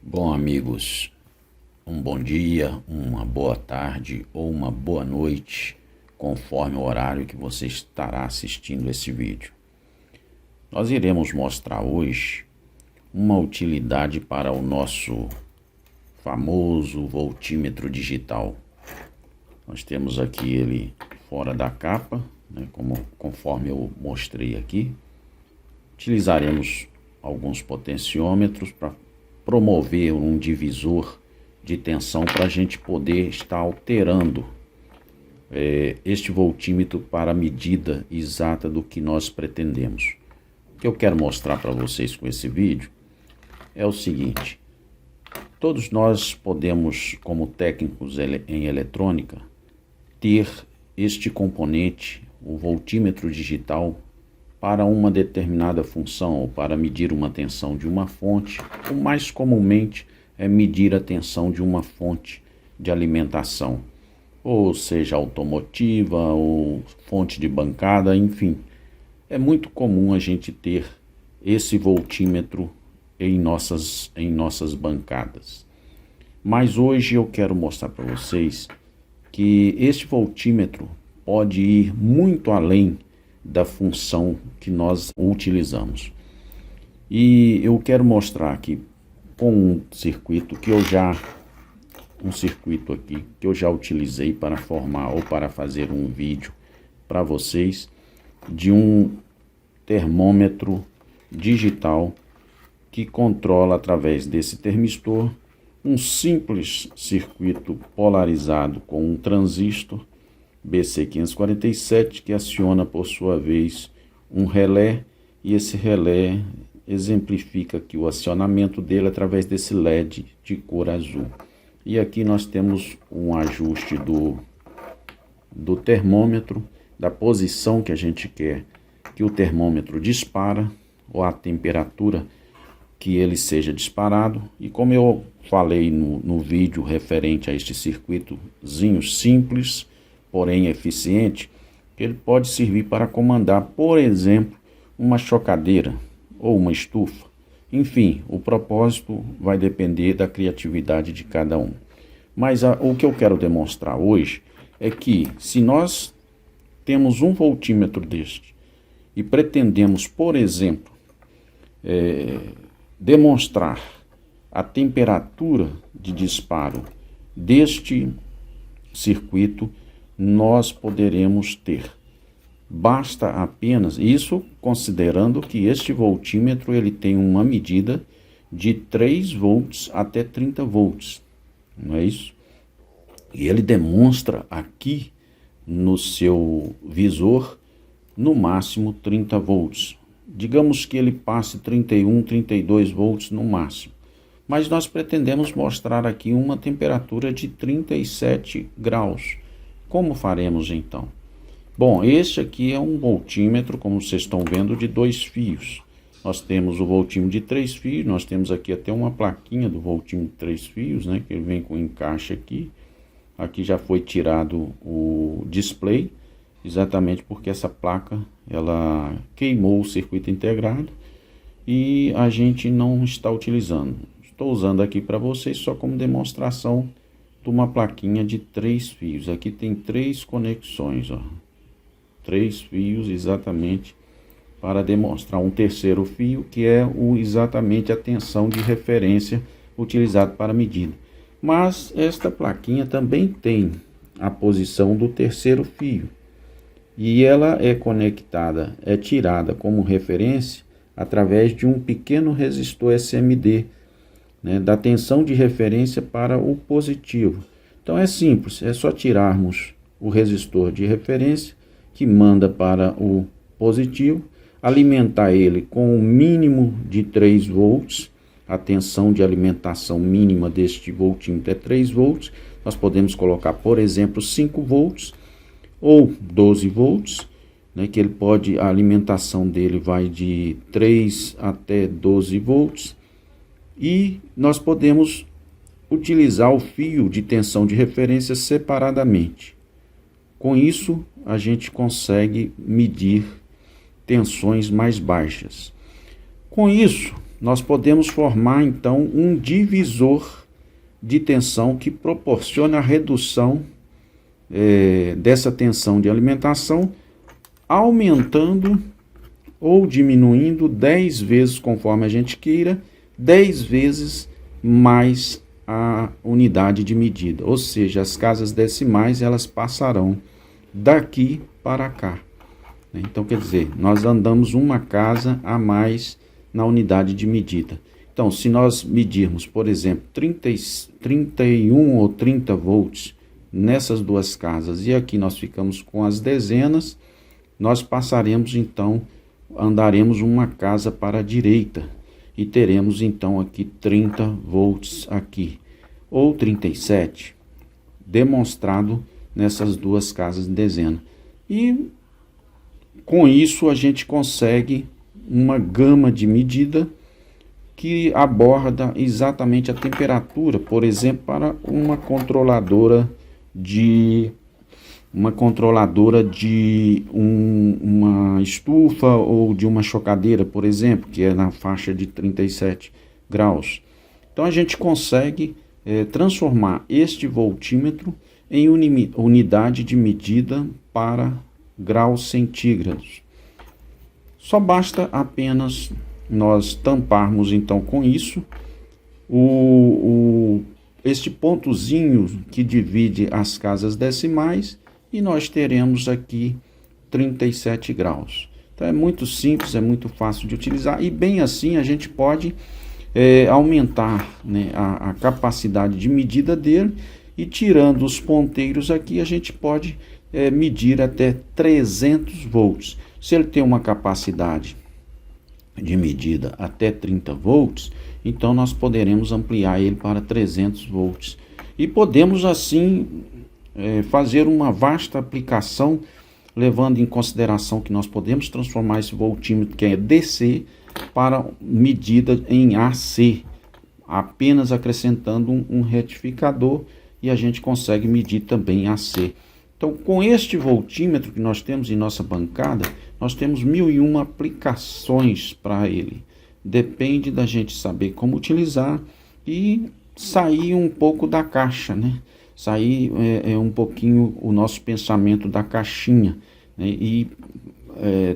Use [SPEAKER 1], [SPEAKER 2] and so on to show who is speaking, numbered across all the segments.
[SPEAKER 1] Bom, amigos, um bom dia, uma boa tarde ou uma boa noite, conforme o horário que você estará assistindo esse vídeo. Nós iremos mostrar hoje uma utilidade para o nosso famoso voltímetro digital. Nós temos aqui ele fora da capa, né, conforme eu mostrei aqui. Utilizaremos alguns potenciômetros para promover um divisor de tensão para a gente poder estar alterando este voltímetro para a medida exata do que nós pretendemos. O que eu quero mostrar para vocês com esse vídeo é o seguinte: todos nós podemos, como técnicos em eletrônica, ter este componente, o voltímetro digital, para uma determinada função ou para medir uma tensão de uma fonte. O mais comumente é medir a tensão de uma fonte de alimentação, ou seja, automotiva ou fonte de bancada, enfim. É muito comum a gente ter esse voltímetro em nossas bancadas. Mas hoje eu quero mostrar para vocês que este voltímetro pode ir muito além da função que nós utilizamos. E eu quero mostrar aqui com um circuito aqui que eu já utilizei para formar ou para fazer um vídeo para vocês, de um termômetro digital que controla através desse termistor um simples circuito polarizado com um transistor BC547, que aciona por sua vez um relé, e esse relé exemplifica aqui o acionamento dele através desse LED de cor azul. E aqui nós temos um ajuste do termômetro, da posição que a gente quer que o termômetro dispara, ou a temperatura que ele seja disparado. E como eu falei no vídeo referente a este circuitozinho simples, porém eficiente, ele pode servir para comandar, por exemplo, uma chocadeira ou uma estufa. Enfim, o propósito vai depender da criatividade de cada um. Mas o que eu quero demonstrar hoje é que, se nós temos um voltímetro deste e pretendemos, por exemplo, demonstrar a temperatura de disparo deste circuito, nós poderemos ter. Basta apenas, isso considerando que este voltímetro ele tem uma medida de 3 volts até 30 volts, não é isso? E ele demonstra aqui no seu visor no máximo 30 volts. Digamos que ele passe 31, 32 volts no máximo. Mas nós pretendemos mostrar aqui uma temperatura de 37 graus. Como faremos então? Bom, este aqui é um voltímetro, como vocês estão vendo, de 2 fios. Nós temos o voltímetro de 3 fios, nós temos aqui até uma plaquinha do voltímetro de 3 fios, né, que ele vem com encaixe aqui. Aqui já foi tirado o display, exatamente porque essa placa ela queimou o circuito integrado e a gente não está utilizando. Estou usando aqui para vocês só como demonstração de uma plaquinha de 3 fios. Aqui tem 3 conexões, ó. 3 fios exatamente para demonstrar um terceiro fio, que é exatamente a tensão de referência utilizado para medida. Mas esta plaquinha também tem a posição do terceiro fio. E ela é conectada, é tirada como referência através de um pequeno resistor SMD, né, da tensão de referência para o positivo. Então é simples, é só tirarmos o resistor de referência que manda para o positivo, alimentar ele com o mínimo de 3 volts, a tensão de alimentação mínima deste voltímetro é 3 volts, nós podemos colocar, por exemplo, 5 volts ou 12 volts, né, que ele pode, a alimentação dele vai de 3 até 12 volts, e nós podemos utilizar o fio de tensão de referência separadamente. Com isso, a gente consegue medir tensões mais baixas. Com isso, nós podemos formar então um divisor de tensão que proporciona a redução dessa tensão de alimentação, aumentando ou diminuindo 10 vezes, conforme a gente queira, 10 vezes mais a unidade de medida. Ou seja, as casas decimais elas passarão daqui para cá. Então, quer dizer, nós andamos uma casa a mais na unidade de medida. Então, se nós medirmos, por exemplo, 31 ou 30 volts nessas duas casas e aqui nós ficamos com as dezenas, nós passaremos então, andaremos uma casa para a direita e teremos então aqui 30 volts aqui, ou 37, demonstrado nessas duas casas de dezena. E com isso a gente consegue uma gama de medida que aborda exatamente a temperatura, por exemplo, para uma controladora de uma estufa ou de uma chocadeira, por exemplo, que é na faixa de 37 graus. Então a gente consegue transformar este voltímetro em unidade de medida para graus centígrados. Só basta apenas nós tamparmos então com isso este pontozinho que divide as casas decimais e nós teremos aqui 37 graus. Então é muito simples, é muito fácil de utilizar e bem assim a gente pode aumentar, né, a capacidade de medida dele e tirando os ponteiros aqui a gente pode medir até 300 volts. Se ele tem uma capacidade de medida até 30 volts, então nós poderemos ampliar ele para 300 volts. E podemos assim fazer uma vasta aplicação, levando em consideração que nós podemos transformar esse voltímetro que é DC para medida em AC, apenas acrescentando um retificador e a gente consegue medir também AC. Então, com este voltímetro que nós temos em nossa bancada, nós temos 1001 aplicações para ele. Depende da gente saber como utilizar e sair um pouco da caixa, né? Sair um pouquinho o nosso pensamento da caixinha, né? E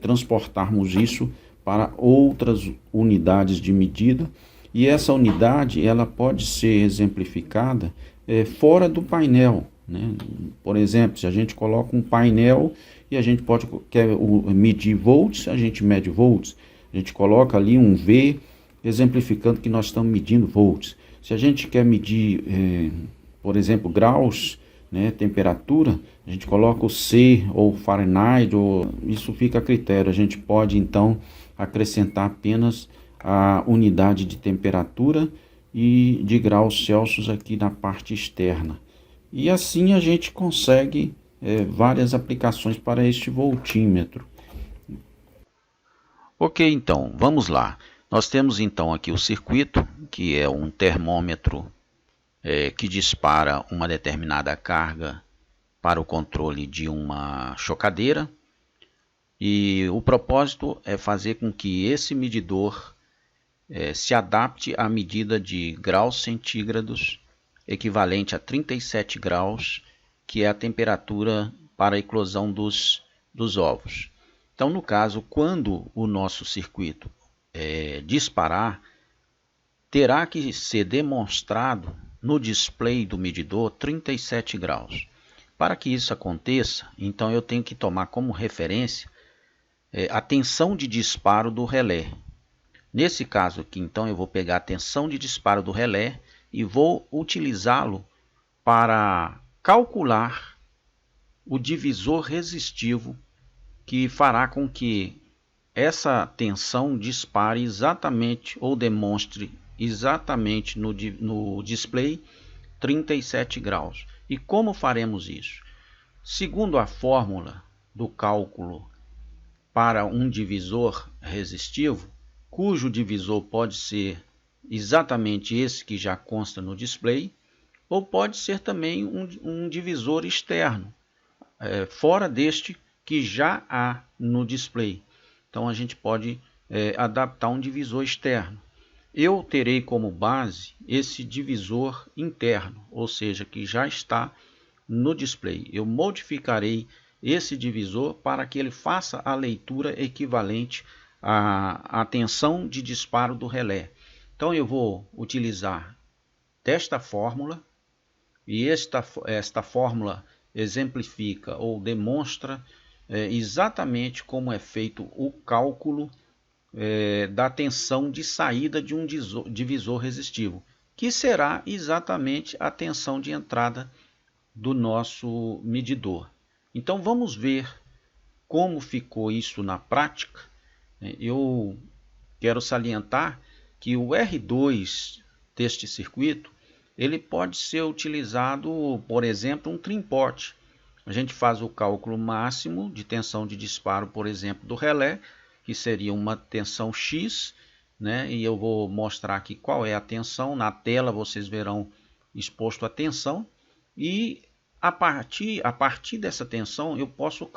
[SPEAKER 1] transportarmos isso para outras unidades de medida. E essa unidade ela pode ser exemplificada fora do painel, né? Por exemplo, se a gente coloca um painel e a gente quer medir volts, a gente mede volts. A gente coloca ali um V, exemplificando que nós estamos medindo volts. Se a gente quer medir, por exemplo, graus, né, temperatura, a gente coloca o C ou Fahrenheit, isso fica a critério. A gente pode então acrescentar apenas a unidade de temperatura e de graus Celsius aqui na parte externa. E assim a gente consegue várias aplicações para este voltímetro.
[SPEAKER 2] Ok, então, vamos lá. Nós temos então aqui o circuito, que é um termômetro que dispara uma determinada carga para o controle de uma chocadeira. E o propósito é fazer com que esse medidor se adapte à medida de graus centígrados, equivalente a 37 graus, que é a temperatura para a eclosão dos ovos. Então, no caso, quando o nosso circuito disparar, terá que ser demonstrado no display do medidor 37 graus. Para que isso aconteça, então eu tenho que tomar como referência a tensão de disparo do relé. Nesse caso aqui, então, eu vou pegar a tensão de disparo do relé e vou utilizá-lo para calcular o divisor resistivo que fará com que essa tensão dispare exatamente ou demonstre exatamente no display 37 graus. E como faremos isso? Segundo a fórmula do cálculo para um divisor resistivo, cujo divisor pode ser exatamente esse que já consta no display, ou pode ser também um divisor externo, fora deste que já há no display. Então a gente pode adaptar um divisor externo. eu terei como base esse divisor interno, ou seja, que já está no display. Eu modificarei esse divisor para que ele faça a leitura equivalente à tensão de disparo do relé. Então eu vou utilizar desta fórmula, e esta fórmula exemplifica ou demonstra exatamente como é feito o cálculo da tensão de saída de um divisor resistivo, que será exatamente a tensão de entrada do nosso medidor. Então vamos ver como ficou isso na prática. Eu quero salientar que o R2 deste circuito ele pode ser utilizado, por exemplo, um trim-pot. A gente faz o cálculo máximo de tensão de disparo, por exemplo, do relé, que seria uma tensão X, né? E eu vou mostrar aqui qual é a tensão. Na tela vocês verão exposto a tensão. E a partir dessa tensão eu posso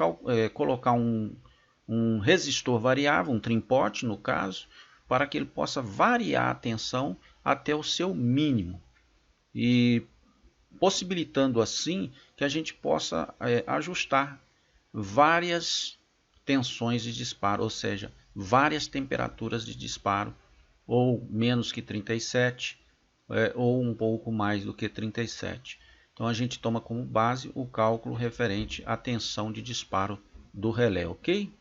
[SPEAKER 2] colocar um resistor variável, um trim-pot no caso, para que ele possa variar a tensão até o seu mínimo. E possibilitando assim que a gente possa ajustar várias tensões de disparo, ou seja, várias temperaturas de disparo, ou menos que 37, ou um pouco mais do que 37. Então a gente toma como base o cálculo referente à tensão de disparo do relé, ok?